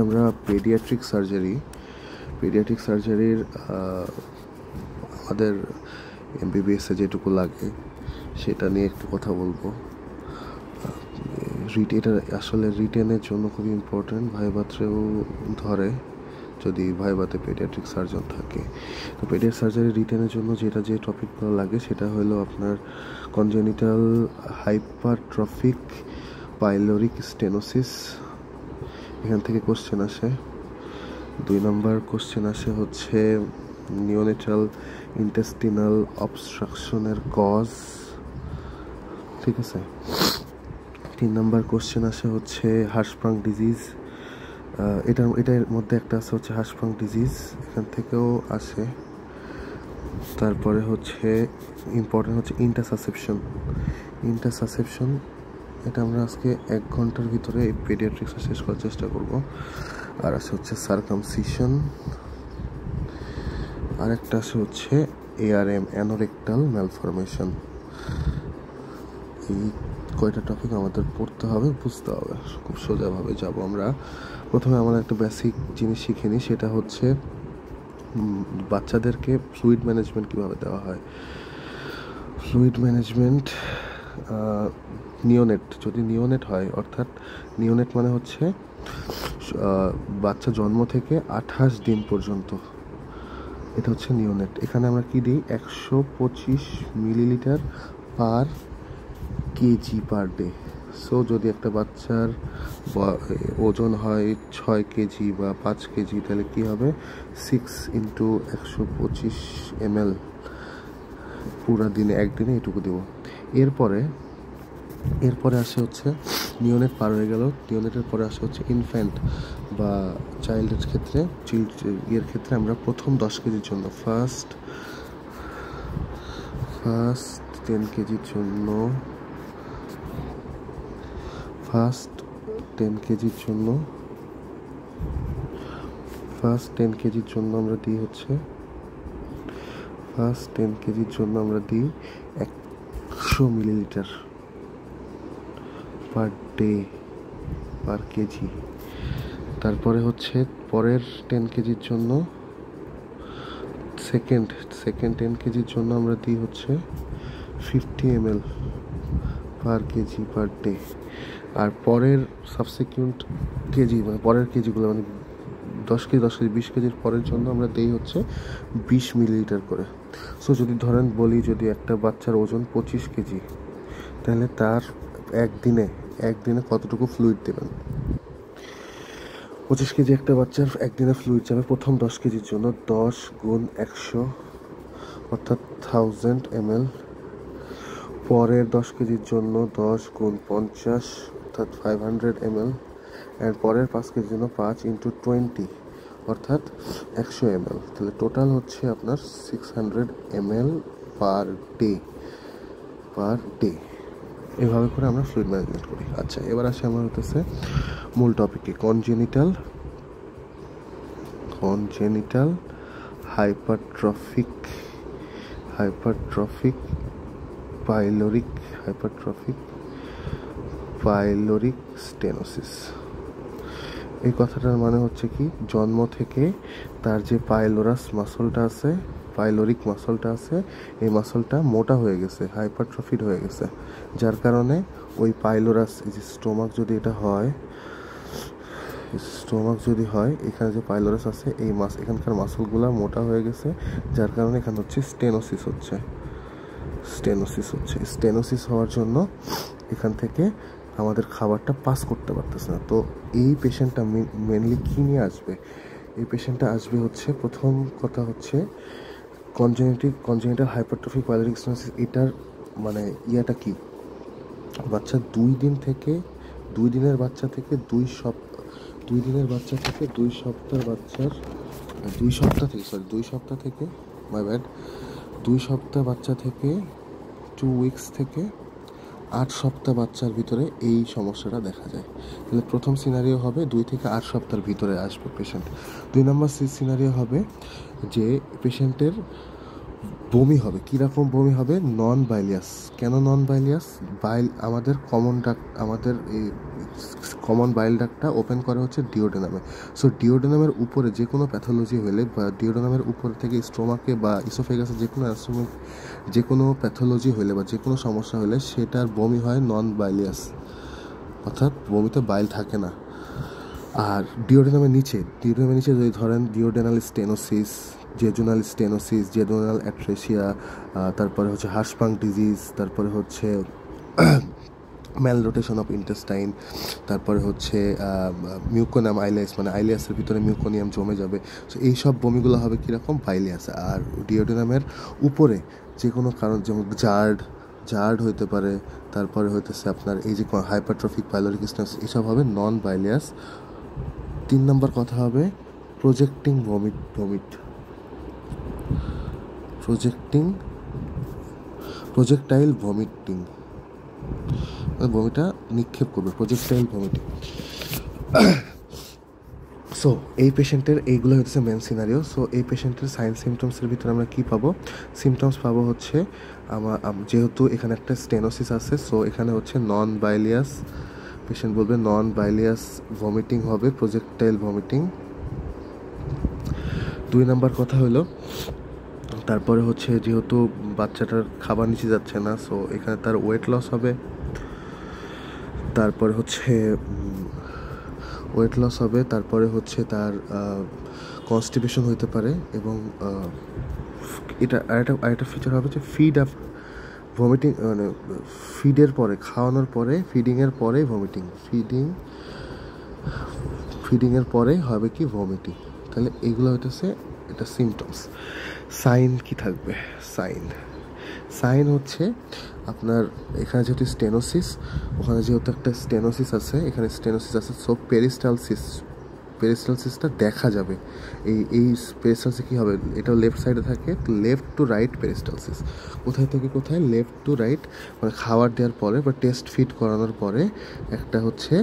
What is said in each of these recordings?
আমরা পেডিয়াট্রিক সার্জারির আমাদের এমবিবিএসে যেটুকু লাগে সেটা নিয়ে একটু কথা বলবো। এটা আসলে রিটেনের জন্য খুবই ইম্পর্টেন্ট, ভাইভাতেও ধরে যদি ভাইভাতে পেডিয়াট্রিক সার্জন থাকে। তো পেডিয়াট্রিক সার্জারি রিটেনের জন্য যে টপিকগুলো লাগে সেটা হলো আপনার কনজেনিটাল হাইপারট্রফিক পাইলোরিক স্টেনোসিস, এখান থেকে কোশ্চেন আসে। 2 নম্বর কোশ্চেন আসে হচ্ছে নিওনেটাল ইন্টেস্টিনাল অবস্ট্রাকশনের কজ, ঠিক আছে। 3 নম্বর কোশ্চেন আসে হচ্ছে হার্শপ্রাং ডিজিজ, এটার মধ্যে একটা আছে হচ্ছে হার্শপ্রাং ডিজিজ, এখান থেকেও আসে। তারপরে হচ্ছে ইম্পর্টেন্ট হচ্ছে ইন্টারসাসেপশন, এটা আমরা আজকে 1 ঘন্টার ভিতরে এই পেডিয়াট্রিক্সে শেষ করার চেষ্টা করব। আর আছে হচ্ছে সার্কামসিশন, আর একটা আছে হচ্ছে ARM অ্যানোরেক্টাল ম্যালফরমেশন। এই কয়টা টপিক আমাদের পড়তে হবে, বুঝতে হবে, খুব সোজাভাবে যাব আমরা। প্রথমে আমরা একটা বেসিক জিনিস শিখে নিই, সেটা হচ্ছে বাচ্চাদেরকে ফ্লুইড ম্যানেজমেন্ট কীভাবে দেওয়া হয়। ফ্লুইড ম্যানেজমেন্ট যদি নিওনেট হয়, অর্থাৎ নিওনেট মানে হচ্ছে বাচ্চা জন্ম থেকে 28 দিন পর্যন্ত, এটা হচ্ছে নিওনেট। এখানে আমরা কি দিই, 125 মিলিলিটার পার কেজি পার ডে। সো যদি একটা বাচ্চার ওজন হয় 6 কেজি বা 5 কেজি, তাহলে কি হবে, 6 × 125 ml পুরা দিনে, একদিনে এটুকু দেব। এরপরে আসে হচ্ছে নিওনেট পার হয়ে গেল, নিওনেটের পরে আসে হচ্ছে ইনফ্যান্ট বা চাইল্ডের ক্ষেত্রে, ক্ষেত্রে আমরা প্রথম 10 কেজির জন্য ফার্স্ট 10 কেজির জন্য ফার্স্ট 10 কেজির জন্য আমরা দিই হচ্ছে 100 millilitre per day per KG. তারপরে হচ্ছে পরের 10 কেজির জন্য সেকেন্ড 10 কেজির জন্য আমরা দিই হচ্ছে 50 ml পার কেজি পার ডে। আর পরের সাবসিকুয়েন্ট কেজি, মানে পরের কেজিগুলো, মানে 10 কেজি 20 কেজির পরের জন্য আমরা দিই হচ্ছে 20 মিলিলিটার করে। সো যদি বলি যদি একটা বাচ্চার ওজন 25 কেজি, তাহলে তার একদিনে কতটুকু ফ্লুইড দেবেন। 25 কেজি একটা বাচ্চার একদিনে ফ্লুইড যাবে প্রথম 10 কেজির জন্য 10 × 100 অর্থাৎ 1000 ml। পরের 10 কেজির জন্য 10 × 50 অর্থাৎ 500 ml। আর পরের 5 কেজির জন্য 5 × 20 অর্থাৎ 100 ml। তাহলে টোটাল হচ্ছে আপনার 600 ml পার ডে। এভাবে করে আমরা ফ্লুইড ম্যানেজমেন্ট করি। আচ্ছা, এবার আসে আমার হতেছে মূল টপিকে, কনজেনিটাল হাইপারট্রফিক পাইলোরিক স্টেনোসিস। এই কথাটার মানে হচ্ছে কি, জন্ম থেকে তার যে পাইলোরিক মাসলটা আছে, এই মাসলটা মোটা হয়ে গেছে, হাইপারট্রফিড হয়ে গেছে, যার কারণে ওই পাইলোরাস, এই যে স্টোমাক যদি হয়, এখানে যে পাইলোরাস আছে, এখানকার মাসলগুলা মোটা হয়ে গেছে, যার কারণে এখানে হচ্ছে স্টেনোসিস হওয়ার জন্য এখান থেকে আমাদের খাবারটা পাস করতে পারতেছে না। তো এই পেশেন্টটা মেনলি কি নিয়ে আসবে, এই পেশেন্টটা আসবে হচ্ছে, প্রথম কথা হচ্ছে কনজেনিটাল হাইপারট্রফিক পাইলোরিক স্টেনোসিস। এটার মানে ইয়াটা কি, বাচ্চা 2 দিনের বাচ্চা থেকে 2 উইকস থেকে 8 সপ্তাহ বাচ্চার ভিতরে এই সমস্যাটা দেখা যায়। তাহলে প্রথম সিনারিও হবে 2 থেকে 8 সপ্তাহের ভিতরে আসবে পেশেন্ট। 2 নম্বর সিনারিও হবে যে পেশেন্টের বমি হবে। কীরকম বমি হবে? নন বাইলিয়াস। কেন নন বাইলিয়াস? বাইল আমাদের আমাদের এই কমন বাইল ডাক্টটা ওপেন করা হচ্ছে ডিওডেনামে। সো ডিওডেনামের উপরে যে কোনো প্যাথোলজি হলে বা ডিওডেনামের উপর থেকে স্টোমাকে বা ইসোফেগাসে যে কোনো প্যাথোলজি হলে বা যে কোনো সমস্যা হলে সেটার বমি হয় নন বাইলিয়াস, অর্থাৎ বমিতে বাইল থাকে না। আর ডিওডেনামের নিচে যদি ধরেন ডিওডেনাল স্টেনোসিস, জেজুনাল অ্যাট্রেসিয়া, তারপরে হচ্ছে হার্শপাং ডিজিজ, তারপরে হচ্ছে ম্যাল রোটেশন অফ ইন্টেস্টাইন, তারপরে হচ্ছে মিউকোনিয়াম আইলিয়াস, মানে আইলিয়াসের ভিতরে মিউকোনিয়াম জমে যাবে। সো এইসব বমিগুলো হবে কীরকম? বাইলিয়াস। আর ডিওডেনামের উপরে যে কোনো কারণ, যেমন জার্ড হইতে পারে, তারপরে হইতেছে আপনার এই যে হাইপারট্রফিক পাইলোরিক স্টেনোসিস, এসব হবে নন বাইলিয়াস। 3 নম্বর কথা হবে প্রজেক্টাইল ভমিটিং, বমিটা নিক্ষেপ করবে, প্রজেক্টাইল ভমিটিং। সো এই পেশেন্টের এইগুলো হচ্ছে মেন সিনারিও। সো এই পেশেন্টের সাইন সিমটমসের ভিতরে আমরা কী পাবো? সিমটমস পাবো হচ্ছে যেহেতু এখানে একটা স্টেনোসিস আছে, সো এখানে হচ্ছে নন বাইলিয়াস, পেশেন্ট বলবে নন বাইলিয়াস ভমিটিং হবে, প্রজেক্টাইল ভমিটিং। 2 নম্বর কথা হলো, তারপরে হচ্ছে যেহেতু বাচ্চাটার খাবার নিচে যাচ্ছে না, সো এখানে তার ওয়েট লস হবে। তারপরে হচ্ছে তার কনস্টিপেশন হইতে পারে। এবং এটা আরেকটা ফিচার হবে যে ভমিটিং, মানে ফিডের পরে, খাওয়ানোর পরে, ফিডিংয়ের পরে ভমিটিং, ফিডিংয়ের পরে হবে কি? ভমিটিং। তাহলে এগুলো হইতেছে এটা সিমটমস। সাইন কি থাকবে? সাইন হচ্ছে আপনার এখানে যেহেতু ওখানে যেহেতু একটা স্টেনোসিস আছে, সো পেরিস্টালসিসটা দেখা যাবে। এই পেরিস্টালসিস কী হবে? এটা লেফট সাইডে থাকে, লেফট টু রাইট পেরিস্টালসিস। কোথায় থেকে কোথায়? লেফট টু রাইট, মানে খাবার দেওয়ার পরে বা টেস্ট ফিট করানোর পরে একটা হচ্ছে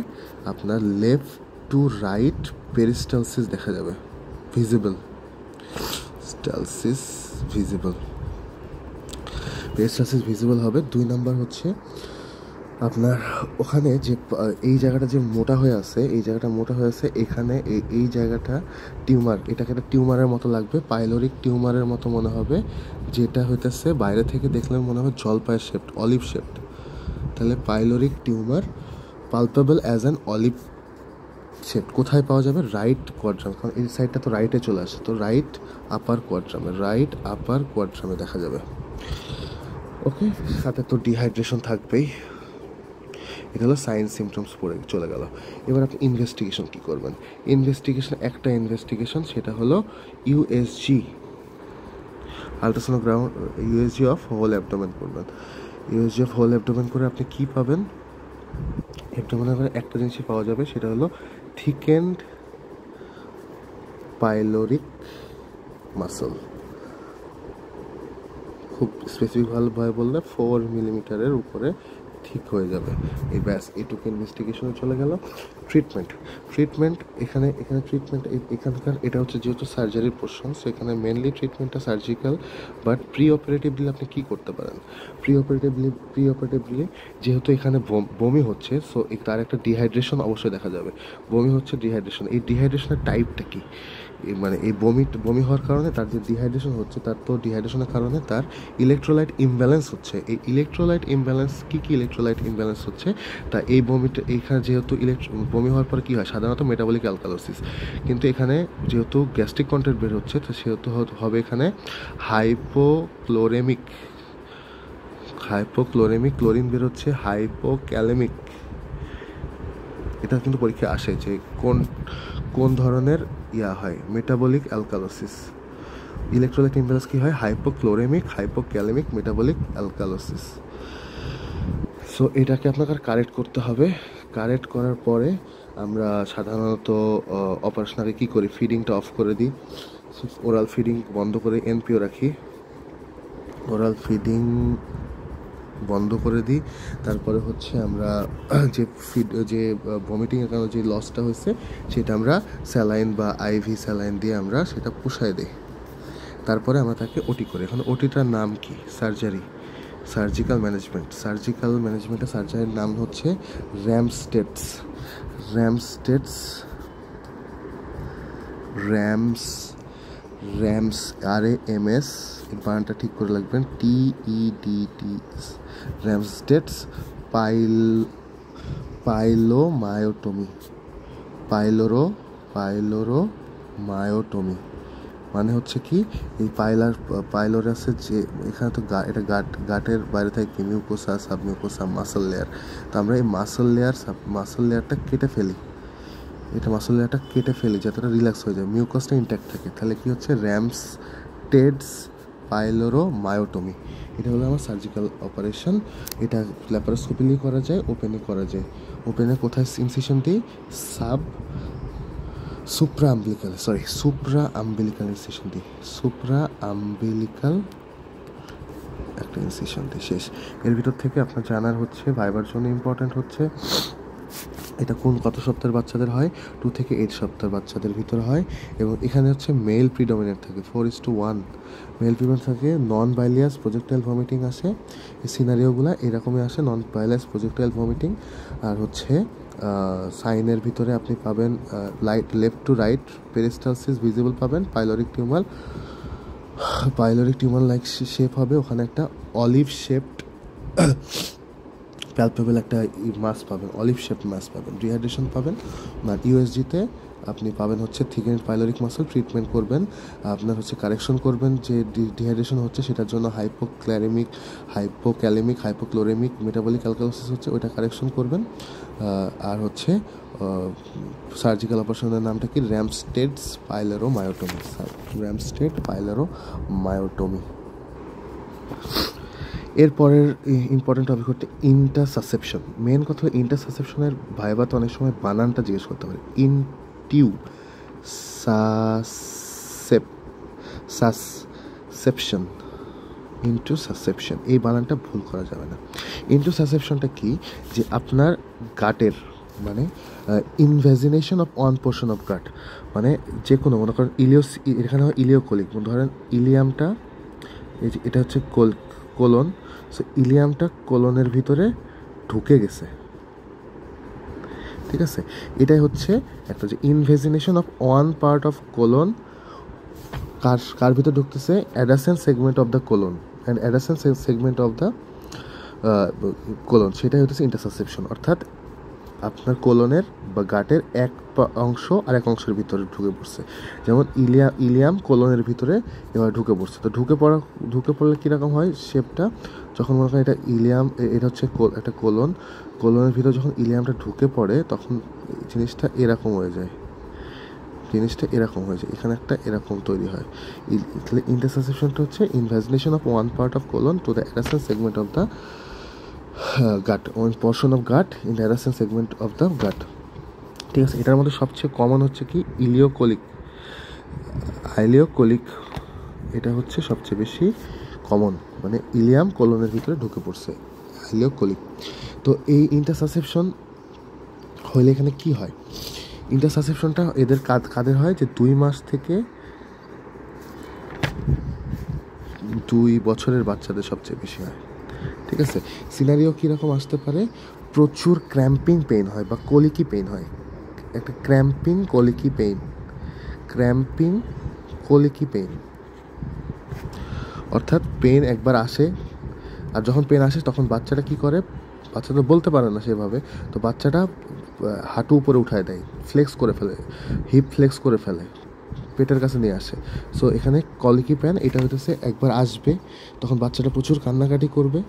আপনার লেফট টু রাইট পেরিস্টালসিস দেখা যাবে, ভিজিবল পেরিস্টালসিস ভিজিবল হবে। 2 নাম্বার হচ্ছে আপনার ওখানে যে এই জায়গাটা যে মোটা হয়ে আছে, এখানে এই জায়গাটা টিউমার, এটাকে একটা টিউমারের মতো লাগবে, পাইলোরিক টিউমারের মতো মনে হবে, যেটা হইতেছে বাইরে থেকে দেখলে মনে হবে জলপাইয়ের শেপড, অলিভ শেপড। তাহলে pyloric tumour palpable as an olive shaped. কোথায় পাওয়া যাবে? রাইট কোয়াড্রাম, কারণ এই সাইডটা তো রাইটে চলে আসে, তো রাইট আপার কোয়াড্রামে দেখা যাবে। ওকে, সাথে তো ডিহাইড্রেশন থাকবেই। এটা হলো সাইন সিমটমস পড়ে চলে গেল। এবার আপনি ইনভেস্টিগেশন কী করবেন? ইনভেস্টিগেশন সেটা হলো USG, ultrasonogram, USG of whole abdomen করবেন। ইউএসজি অফ হোল অ্যাবডোমেন করে আপনি কী পাবেন? অ্যাবডোমেনের করে একটা জিনিসই পাওয়া যাবে, সেটা হলো থিকেন্ড পাইলোরিক মাসল। খুব স্পেসিফিকভাবে বললে 4 মিলিমিটারের উপরে ঠিক হয়ে যাবে। এই ব্যাস, এটুকু ইনভেস্টিগেশনে চলে গেল। ট্রিটমেন্ট এখানকার এটা হচ্ছে যেহেতু সার্জারির পোর্শন, সো এখানে মেনলি ট্রিটমেন্টটা সার্জিক্যাল। বাট প্রি অপারেটিভলি আপনি কী করতে পারেন? প্রি অপারেটিভলি যেহেতু এখানে বমি হচ্ছে, সো তার একটা ডিহাইড্রেশন অবশ্যই দেখা যাবে। বমি হচ্ছে, ডিহাইড্রেশন। এই ডিহাইড্রেশনের টাইপটা কী? মানে এই বমি হওয়ার কারণে তার যে ডিহাইড্রেশন হচ্ছে, তার তো ডিহাইড্রেশনের কারণে তার ইলেকট্রোলাইট ইমব্যালেন্স হচ্ছে। এই ইলেকট্রোলাইট ইমব্যালেন্স কী ইলেকট্রোলাইট ইমব্যালেন্স হচ্ছে? তা এই এইখানে যেহেতু বমি হওয়ার পরে কী হয়? সাধারণত মেটাবলিক অ্যালকালোসিস, কিন্তু এখানে যেহেতু গ্যাস্ট্রিক কন্টেন্ট বের হচ্ছে, তো সেহেতু হবে এখানে হাইপোক্লোরেমিক, ক্লোরিন বের হচ্ছে, হাইপোক্যালেমিক। এটা কিন্তু পরীক্ষা আসে যে কোন ধরনের হয় মেটাবলিক অ্যালকালোসিস। ইলেকট্রোলাইট ইমব্যালেন্স কী হয়? Hypokalaemic metabolic alkalosis. সো এটাকে আপনাকে কারেক্ট করতে হবে। কারেক্ট করার পরে আমরা সাধারণত অপারেশন আগে কী করি? ফিডিংটা অফ করে দিই, ওরাল ফিডিং বন্ধ করে এনপিও রাখি, তারপরে হচ্ছে আমরা যে ভমিটিংয়ের কারণে যে লসটা হয়েছে সেটা আমরা স্যালাইন বা আইভি স্যালাইন দিয়ে আমরা সেটা পুষায় দিই। তারপরে আমরা তাকে ওটি করি। এখন ওটিটার নাম কি? Surgery, surgical management. সার্জিক্যাল ম্যানেজমেন্টের সার্জারির নাম হচ্ছে র্যামস্টেডস, র্যামস্টেডস, র্যামস RAMS, এই বানানটা ঠিক করে লাগবেন, TEDTS, র্যামস্টেডস পাইলোমায়োটমি, পাইলোরোমায়োটমি মানে হচ্ছে কি, এই পাইলোরাসের যে এখানে তো এটা গাটের বাইরে থাকে মিউকোসা, সাবমিউকোসা, মাসল লেয়ার। তো আমরা এই মাসল লেয়ারটা কেটে ফেলি, এটা মাসল লেয়ারটা কেটে ফেলি যাতে ওটা রিল্যাক্স হয়ে যায়, মিউকাসটা ইনট্যাক্ট থাকে। তাহলে কি হচ্ছে? র্যামস্টেডস পাইলোরোমায়োটমি। এটা হলো আমার সার্জিক্যাল অপারেশন। এটা ল্যাপারোস্কোপিলি করা যায়, ওপেনে করা যায়। ওপেনে কোথায় ইনসিশন দিই? সুপ্রা আম্বিলিকাল ইনসিশন দিই, সুপ্রা আম্বিলিকাল একটা ইনসিশন দিই, শেষ। এর ভিতর থেকে আপনার জানার হচ্ছে ভাইবার জন্য ইম্পর্ট্যান্ট হচ্ছে এটা কত সপ্তাহের বাচ্চাদের হয়? 2 থেকে 8 সপ্তাহের বাচ্চাদের ভিতরে হয়। এবং এখানে হচ্ছে মেল প্রিডমিনেন্ট থাকে, 4:1 মেল প্রিডমিনেন্ট থাকে। নন বাইলিয়াস প্রজেক্টাইল ভমিটিং আসে, এই সিনারিওগুলো এরকমই আসে, নন বাইলিয়াস প্রজেক্টাইল ভমিটিং। আর হচ্ছে সাইনের ভিতরে আপনি পাবেন left to right peristalsis visible পাবেন, পাইলোরিক টিউমার লাইক শেপ হবে, ওখানে একটা অলিভ শেপড প্যালপেবল একটা মাস পাবেন, অলিভ শেপ মাস পাবেন, ডিহাইড্রেশন পাবেন। আর ইউএসজিতে আপনি পাবেন হচ্ছে থিকেন্ড পাইলোরিক মাসল, ট্রিটমেন্ট করবেন, আপনার হচ্ছে কারেকশন করবেন যে ডিহাইড্রেশন হচ্ছে, সেটার জন্য হাইপোক্যালেমিক মেটাবলিক অ্যালকালোসিস হচ্ছে, ওইটা কারেকশন করবেন। আর হচ্ছে সার্জিক্যাল অপারেশনের নামটা কি? র্যামস্টেডস পাইলোরোমায়োটমি। এরপরের ইম্পর্টেন্ট টপিক হচ্ছে ইন্টারসাসেপশন। মেন কথা হলো ইন্টারসাসেপশনের ভাইবা তো অনেক সময় বানানটা জিজ্ঞেস করতে পারে, ইন্টুসাসেপশন, এই বানানটা ভুল করা যাবে না। ইন্টুসাসেপশনটা কি? যে আপনার গাটের মানে invagination of one portion of gut, মানে যে কোনো মনে করেন এখানে হয় ইলিওকোলিক, ধরেন ইলিয়ামটা, এটা হচ্ছে কোলন, সো ইলিয়ামটা কোলনের ভিতরে ঢুকে গেছে, ঠিক আছে? এটাই হচ্ছে একটা যে invagination of one part of colon, কার ভিতরে ঢুকতেছে? Adjacent segment of the colon, and adjacent segment of the colon, সেটাই হচ্ছে ইন্টারসাসেপশন। অর্থাৎ আপনার কোলনের বা গাটের এক অংশ আর এক অংশের ভিতরে ঢুকে পড়ছে, যেমন ইলিয়াম কোলনের ভিতরে এবার ঢুকে পড়ছে। তো ঢুকে পড়লে কীরকম হয় শেপটা? যখন মনে করেন এটা ইলিয়াম, এটা হচ্ছে একটা কোলনের ভিতরে যখন ইলিয়ামটা ঢুকে পড়ে তখন জিনিসটা এরকম হয়ে যায়, এখানে একটা এরকম তৈরি হয়। তাহলে ইন্টারসাসেপশনটা হচ্ছে invagination of one part of colon to the adjacent segment of the gut, one portion of gut in the adjacent segment of the gut, ঠিক আছে? এটার মধ্যে সবচেয়ে কমন হচ্ছে কি? আইলিওকোলিক, এটা হচ্ছে সবচেয়ে বেশি কমন, মানে ইলিয়াম কোলনের ভিতরে ঢুকে পড়ছে, আইলিওকোলিক। তো এই ইন্টারসাসেপশন হইলে এখানে কি হয়? ইন্টারসাসেপশনটা এদের কাদের হয়? যে 2 মাস থেকে 2 বছরের বাচ্চাদের সবচেয়ে বেশি হয়, ঠিক আছে? সিনারিও কীরকম আসতে পারে? প্রচুর ক্র্যাম্পিং পেইন হয় বা কলিকি পেইন হয়, একটা ক্র্যাম্পিং কলিকি পেইন, অর্থাৎ পেইন একবার আসে, আর যখন পেইন আসে তখন বাচ্চাটা কি করে? বাচ্চাটা বলতে পারে না সেভাবে, তো বাচ্চাটা হাঁটু উপরে উঠায় দেয়, হিপ ফ্লেক্স করে ফেলে, পেটের কাছে নিয়ে আসে। সো এখানে কলিকি প্যান, এটা হইতেছে একবার আসবে তখন বাচ্চাটা প্রচুর কান্নাকাটি করবে,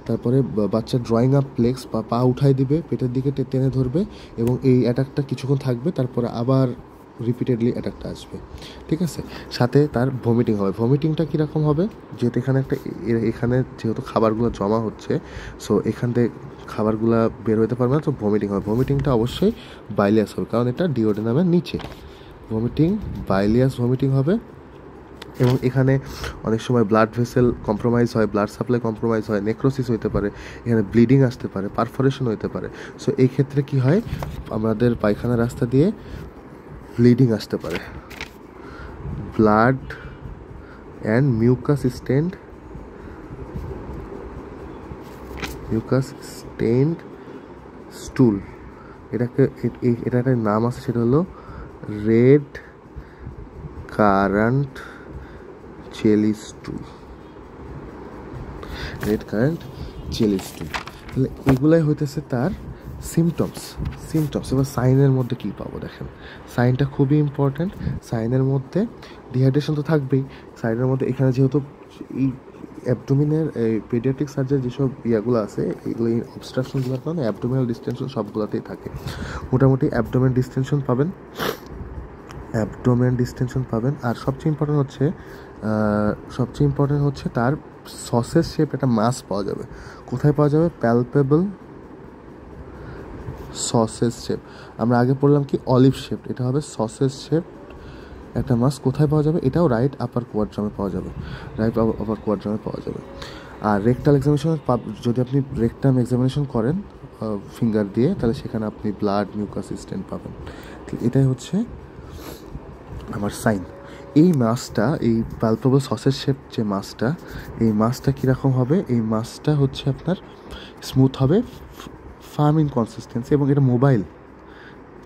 তারপরে বাচ্চা ড্রয়িং আপ প্লেক্স বা পা উঠাই দিবে, পেটের দিকে টেনে ধরবে, এবং এই অ্যাটাকটা কিছুক্ষণ থাকবে, তারপরে আবার রিপিটেডলি অ্যাটাকটা আসবে, ঠিক আছে? সাথে তার ভমিটিং হবে। ভমিটিংটা কীরকম হবে? যেহেতু এখানে যেহেতু খাবারগুলো জমা হচ্ছে, সো এখান থেকে খাবারগুলো বের হতে পারবে না, তো ভমিটিং হবে। ভমিটিংটা অবশ্যই বাইলিয়াস হবে, কারণ এটা ডিওডেনামের নিচে। বাইলিয়াস ভমিটিং হবে, এবং এখানে অনেক সময় ব্লাড ভেসেল কম্প্রোমাইজ হয়, ব্লাড সাপ্লাই কম্প্রোমাইজ হয়, নেক্রোসিস হইতে পারে, এখানে ব্লিডিং আসতে পারে, পারফোরেশন হইতে পারে। সো এই ক্ষেত্রে কি হয়? আমাদের পায়খানা রাস্তা দিয়ে ব্লিডিং আসতে পারে, অ্যান্ড মিউকাস স্টেইনড স্টুল। এটা একটা নাম আছে, সেটা হলো রেড কারেন্ট জেলি স্টুল। তাহলে এগুলাই হইতেছে তার সিমটমস। এবার সাইনের মধ্যে কী পাবো দেখেন, সাইনটা খুবই ইম্পর্ট্যান্ট। সাইনের মধ্যে ডিহাইড্রেশন তো থাকবেই। সাইনের মধ্যে এখানে যেহেতু এই অ্যাবডোমিনের এই পেডিয়াট্রিক সার্জারি যেসব ইয়াগুলো আছে, এগুলো এই অবস্ট্রাকশনগুলোর কারণে অ্যাবডোমিনাল ডিস্টেনশন সবগুলোতেই থাকে। মোটামুটি অ্যাবডোমেন ডিস্টেনশন পাবেন। আর সবচেয়ে ইম্পর্টেন্ট হচ্ছে তার সসেজ শেপ একটা মাস পাওয়া যাবে। কোথায় পাওয়া যাবে? Palpable sausage shape. আমরা আগে পড়লাম কি অলিভ শেপ, এটা হবে সসেজ শেপ একটা মাস। কোথায় পাওয়া যাবে? এটাও রাইট আপার কোয়াড্রামে পাওয়া যাবে। আর রেকটাল এক্সামিনেশন, যদি আপনি রেকটাম এক্সামিনেশন করেন ফিঙ্গার দিয়ে, তাহলে সেখানে আপনি ব্লাড মিউকাস স্টেন পাবেন। এটাই হচ্ছে আমার সাইন। এই মাসটা, এই পালপেবল সসেজ শেপ যে মাসটা, এই মাসটা কীরকম হবে? এই মাসটা হচ্ছে আপনার স্মুথ হবে, ফার্ম ইন কনসিস্টেন্সি, এবং এটা মোবাইল,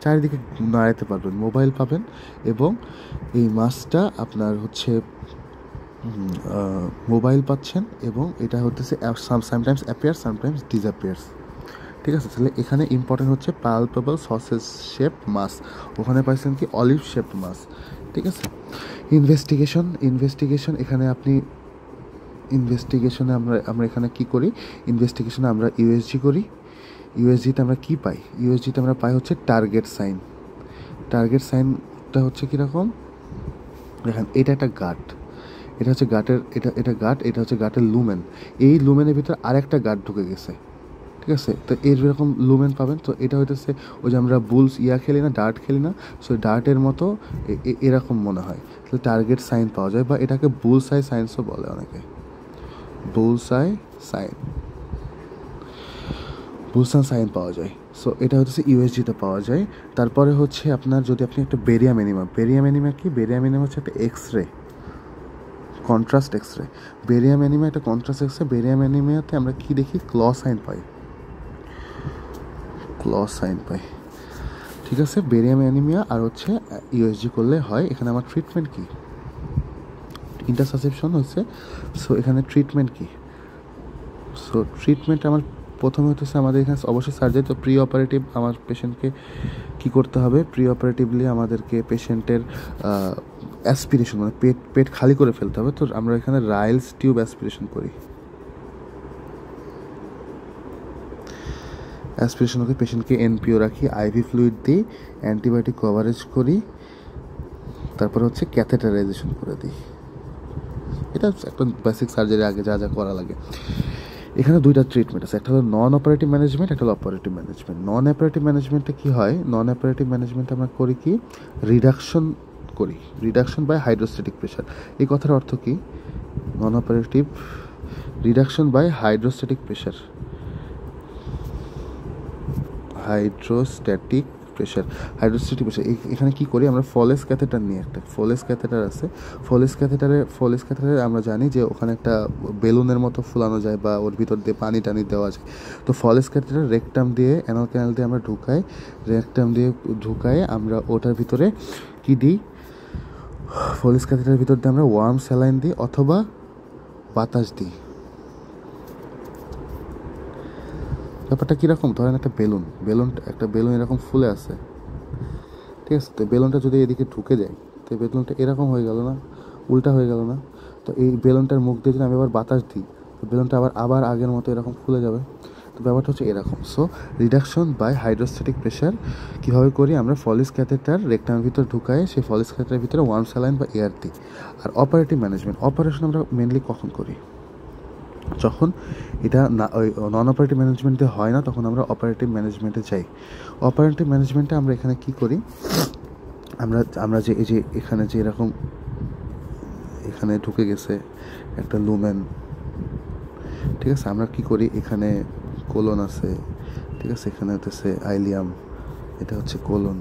চারিদিকে নাড়াতে পারবেন, মোবাইল পাবেন। এবং এই মাসটা আপনার হচ্ছে মোবাইল পাচ্ছেন, এবং এটা হচ্ছে সামটাইমস অ্যাপিয়ার, সামটাইমস ডিসঅ্যাপিয়ার্স। ঠিক আছে, তাহলে এখানে ইম্পর্টেন্ট হচ্ছে পালপেবল সসেজ শেপ মাস, ওখানে পাইছেন কি অলিভ শেপ মাস। ঠিক আছে, ইনভেস্টিগেশন এখানে আপনি আমরা এখানে কি করি? ইনভেস্টিগেশনে আমরা ইউএসজি করি। ইউএসজিতে আমরা কি পাই? ইউএসজিতে আমরা পাই হচ্ছে টার্গেট সাইনটা হচ্ছে কীরকম? দেখেন, এটা একটা গাট, এটা হচ্ছে গাটের লুমেন। এই লুমেনের ভিতরে আরেকটা গাট ঢুকে গেছে। ঠিক আছে, তো এরকম লুমেন পাবেন। তো এটা হইতেছে ওই যে আমরা বুলস খেলি না, ডার্ট খেলি না, সো ডার্টের মতো এরকম মনে হয়। তাহলে টার্গেট সাইন পাওয়া যায়, বা এটাকে বুলসাই সাইন্সও বলে অনেকে। বুলসাই সাইন পাওয়া যায়। সো এটা হচ্ছে ইউএসজিতে পাওয়া যায়। তারপরে হচ্ছে আপনার, যদি আপনি একটা বেরিয়াম এনিমা কি? বেরিয়াম এনিমা হচ্ছে একটা কন্ট্রাস্ট এক্সরে। বেরিয়াম এনিমা একটা কন্ট্রাস্ট এক্সরে। বেরিয়াম এনিমিয়াতে আমরা কি দেখি? ক্ল সাইন পাই। ঠিক আছে, বেরিয়াম অ্যানিমিয়া আর হচ্ছে ইউএসজি করলে হয়। এখানে আমার ট্রিটমেন্ট কি? ইন্টারসাসেপশন হচ্ছে। সো এখানে ট্রিটমেন্ট কি? সো ট্রিটমেন্ট আমার প্রথমে হচ্ছে আমাদের এখানে অবশ্যই সার্জারি। তো প্রি অপারেটিভ আমার পেশেন্টকে কী করতে হবে? প্রি অপারেটিভলি আমাদেরকে পেশেন্টের অ্যাসপিরেশন, মানে পেট খালি করে ফেলতে হবে। তো আমরা এখানে রাইলস টিউব অ্যাসপিরেশন করি। অ্যাসপিরেশন করে পেশেন্টকে এনপিও রাখি, আইভি ফ্লুইড দিই, অ্যান্টিবায়োটিক কভারেজ করি, তারপর হচ্ছে ক্যাথেটারাইজেশন করে দিই। এটা একটা বেসিক সার্জারি আগে যা করা লাগে। এখানে দুইটা ট্রিটমেন্ট আছে, একটা হলো নন অপারেটিভ ম্যানেজমেন্ট, একটা হলো অপারেটিভ ম্যানেজমেন্ট। নন অপারেটিভ ম্যানেজমেন্টে কী হয়? নন অপারেটিভ ম্যানেজমেন্টে আমরা করি কি? Reduction by hydrostatic pressure. এই কথার অর্থ কি? Non operative reduction by hydrostatic pressure. এখানে কি করি? আমরা ফলেস ক্যাথেটার নিয়ে, একটা ফলেস ক্যাথেটার আছে। ফলেস ক্যাথেটারে আমরা জানি যে ওখানে একটা বেলুনের মতো ফুলানো যায়, বা ওর ভিতর দিয়ে পানি টানি দেওয়া যায়। তো ফলেস ক্যাথেটার রেকটাম দিয়ে, অ্যানাল ক্যানাল দিয়ে আমরা ঢুকাই। আমরা ওটার ভিতরে কি দিই? ফলেস ক্যাথেটারের ভিতর দিয়ে আমরা ওয়ার্ম স্যালাইন দিই অথবা বাতাস দিই। ব্যাপারটা কীরকম? ধরেন একটা বেলুন এরকম ফুলে আছে, ঠিক আছে? তো বেলুনটা যদি এদিকে ঢুকে যায়, তো বেলুনটা এরকম হয়ে গেল না, উল্টা হয়ে গেল না? তো এই বেলুনটার মুখ দিয়ে যদি আমি আবার বাতাস দিই, তো বেলুনটা আবার আগের মতো এরকম ফুলে যাবে। তো ব্যাপারটা হচ্ছে এরকম। So reduction by hydrostatic pressure কীভাবে করি? আমরা ফলিস ক্যাথেটার রেকটামের ভিতর ঢুকাই, সেই ফলিস ক্যাথেটারের ভিতরে ওয়ার্ম স্যালাইন বা এয়ার দিই। আর অপারেটিভ ম্যানেজমেন্ট, অপারেশন আমরা মেনলি কখন করি? যখন এটা না, ওই নন অপারেটিভ ম্যানেজমেন্টে হয় না, তখন আমরা অপারেটিভ ম্যানেজমেন্টে যাই। অপারেটিভ ম্যানেজমেন্টে আমরা এখানে কি করি? আমরা যে এই যে এখানে যে এরকম এখানে ঢুকে গেছে একটা লুমেন, ঠিক আছে? আমরা কি করি? এখানে কোলন আছে, ঠিক আছে? এখানে হচ্ছে আইলিয়াম, এটা হচ্ছে কোলন।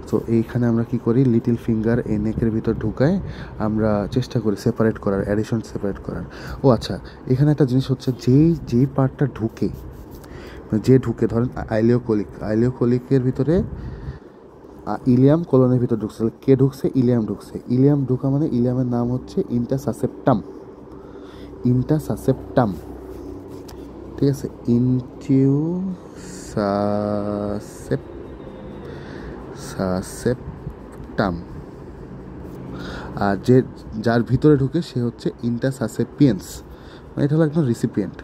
তো তো এইখানে আমরা কি করি, লিটিল ফিঙ্গার এই নেকের ভিতর ঢুকায় আমরা চেষ্টা করি সেপারেট করার, অ্যাডিশন সেপারেট করার। ও আচ্ছা, এখানে একটা জিনিস হচ্ছে, যেই পার্টটা ঢুকে, যে ঢুকে ধরেন আইলিওকোলিকের ভিতরে ইলিয়াম কোলনের ভিতর ঢুকছে, তাহলে কে ঢুকছে, ইলিয়াম ঢুকছে। ইলিয়াম ঢুকা মানে ইলিয়ামের নাম হচ্ছে ইন্টাসাসেপ্টাম, ইন্টাসাসেপ্টাম, ঠিক আছে, সাসেপ্টাম। আর যার ভিতরে ঢুকে সে হচ্ছে ইন্টাসাসেপিয়েন্স, মানে এটা হলো একদম রিসিপিয়েন্ট,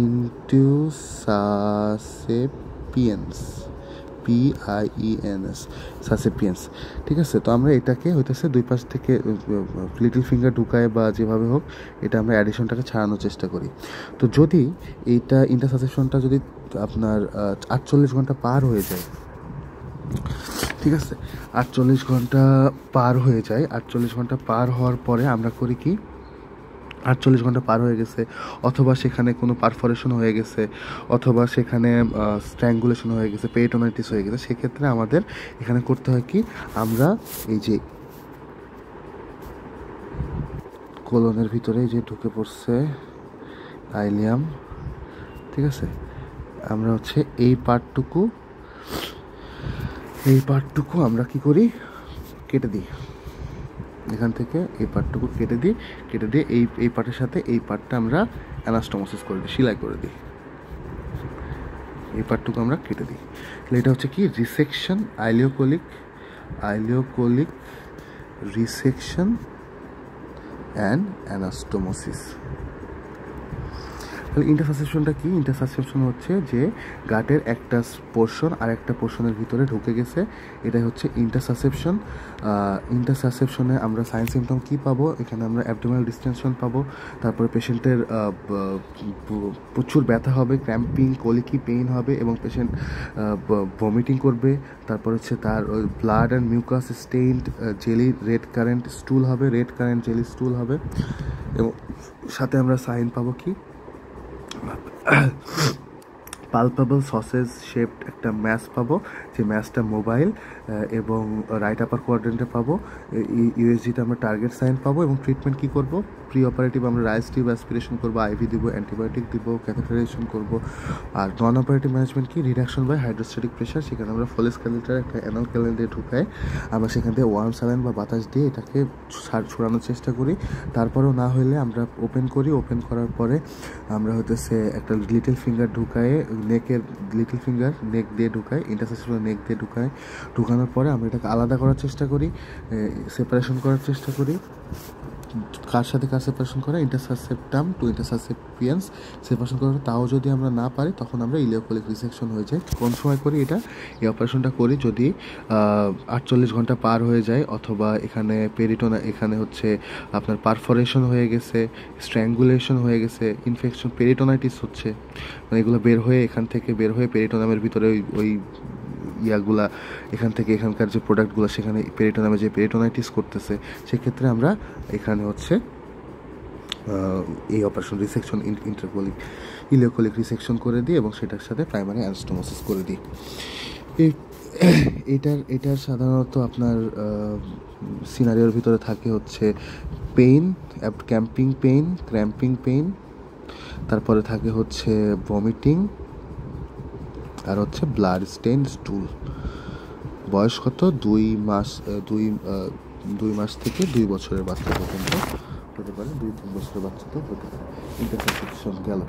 ইন্টুসাসেপিয়েন্স, PIENS, সাসেপিয়েন্স, ঠিক আছে। তো আমরা এটাকে হইতেছে দুই পাশ থেকে লিটল ফিঙ্গার ঢুকায় বা যেভাবে হোক এটা আমরা অ্যাডিশনটাকে ছাড়ানোর চেষ্টা করি। তো যদি এইটা ইন্টারসাসেপশনটা যদি আপনার 48 ঘন্টা পার হয়ে যায়, ঠিক আছে, 48 ঘন্টা পার হয়ে যায়, 48 ঘন্টা পার হওয়ার পরে আমরা করি কি, 48 ঘন্টা পার হয়ে গেছে, অথবা সেখানে কোনো পারফরেশন হয়ে গেছে, অথবা সেখানে স্ট্র্যাঙ্গুলেশন হয়ে গেছে, পেরিটোনাইটিস হয়ে গেছে, সেক্ষেত্রে আমাদের এখানে করতে হয় কি, আমরা এই যে কোলনের ভিতরে যে ঢুকে পড়ছে আইলিয়াম, ঠিক আছে, আমরা হচ্ছে এই পার্টটুকু আমরা কি করি, কেটে দিই, এখান থেকে এই পার্টটুকু কেটে দিয়ে এই পার্টের সাথে এই পার্টটা আমরা অ্যানাস্টোমোসিস করে দিই, সেলাই করে দিই, এই পার্টটুকু আমরা কেটে দিই। তাহলে এটা হচ্ছে কি রিসেকশন, আইলিওকোলিক রিসেকশন অ্যান্ড অ্যানাস্টোমোসিস। তাহলে ইন্টারসাসেপশনটা কি, ইন্টারসাসেপশন হচ্ছে যে গাটের একটা পোর্শন আর একটা পোর্শনের ভিতরে ঢুকে গেছে, এটাই হচ্ছে ইন্টারসাসেপশন। ইন্টারসাসেপশনে আমরা সাইন সিমটম কী পাবো, এখানে আমরা অ্যাবডোমিনাল ডিস্টেনশন পাবো, তারপরে পেশেন্টের প্রচুর ব্যথা হবে, ক্র্যাম্পিং, কোলিকি পেইন হবে এবং পেশেন্ট ভমিটিং করবে, তারপর হচ্ছে তার blood and mucous stained jelly red current স্টুল হবে, রেড কারেন্ট জেলি স্টুল হবে, এবং সাথে আমরা সাইন পাবো কি, পালপাবল সসেজ শেপড একটা ম্যাস পাবো, যে ম্যাসটা মোবাইল এবং রাইট আপার কোয়াড্রেন্টে পাবো। ইউএসজিতে আমরা টার্গেট সাইন পাবো, এবং ট্রিটমেন্ট কী করবো, প্রি অপারেটিভ আমরা রাইস টিউব অ্যাসপিরেশন করবো, আইভি দিব, অ্যান্টিবায়োটিক দিব, ক্যাথেটারাইজেশন করবো। আর নন অপারেটিভ ম্যানেজমেন্ট কি, রিডাকশন বাই হাইড্রোস্ট্যাটিক প্রেশার, সেখানে আমরা ফলিস ক্যালেন্ডার একটা অ্যানাল ক্যালেন্ডারে ঢুকাই, আমরা সেখান থেকে ওয়ার্ম স্যালাইন বা বাতাস দিয়ে এটাকে ছড়ানোর চেষ্টা করি। তারপরেও না হলে আমরা ওপেন করি, ওপেন করার পরে আমরা হতেছে একটা লিটল ফিঙ্গার ঢুকায়ে নেকের, লিটল ফিঙ্গার নেক দিয়ে ঢুকাই, ইন্টারসেপশন নেক দিয়ে ঢুকানোর পরে আমরা এটাকে আলাদা করার চেষ্টা করি, সেপারেশন করার চেষ্টা করি। কার সাথে কার সেপারেশন করা, ইন্টারসাসেপ্টাম টু ইন্টারসাসেপিয়েন্স সেপারেশন করা, তাও যদি আমরা না পারি তখন আমরা ইলিওকোলিক রিসেকশন হয়ে যায়। কোন সময় করি এটা, এই অপারেশনটা করি যদি 48 ঘন্টা পার হয়ে যায়, অথবা এখানে এখানে হচ্ছে আপনার পারফোরেশন হয়ে গেছে, স্ট্র্যাঙ্গুলেশন হয়ে গেছে, ইনফেকশন, পেরিটোনাইটিস হচ্ছে, মানে এগুলো এখান থেকে বের হয়ে পেরিটোনামের ভিতরে ওই ইয়াগুলা, এখান থেকে এখানকার যে প্রোডাক্টগুলো সেখানে পেরিটোনামে যে পেরিটোনাইটিস করতেছে, সেক্ষেত্রে আমরা এখানে হচ্ছে এই অপারেশন রিসেকশন, ইলিওকোলিক রিসেকশন করে দিই এবং সেটার সাথে প্রাইমারি অ্যানাস্টোমোসিস করে দিই। এটার সাধারণত আপনার সিনারিওর ভিতরে থাকে হচ্ছে পেইন, ক্র্যাম্পিং পেইন, তারপরে থাকে হচ্ছে ভমিটিং, আর হচ্ছে ব্লাড স্টেইন স্টুল। বয়স কত, 2 মাস থেকে 2 বছরের বাচ্চা পর্যন্ত হতে পারে, 2-3 বছরের বাচ্চা তো হতে পারে। ইন্টারসেপশন গেল।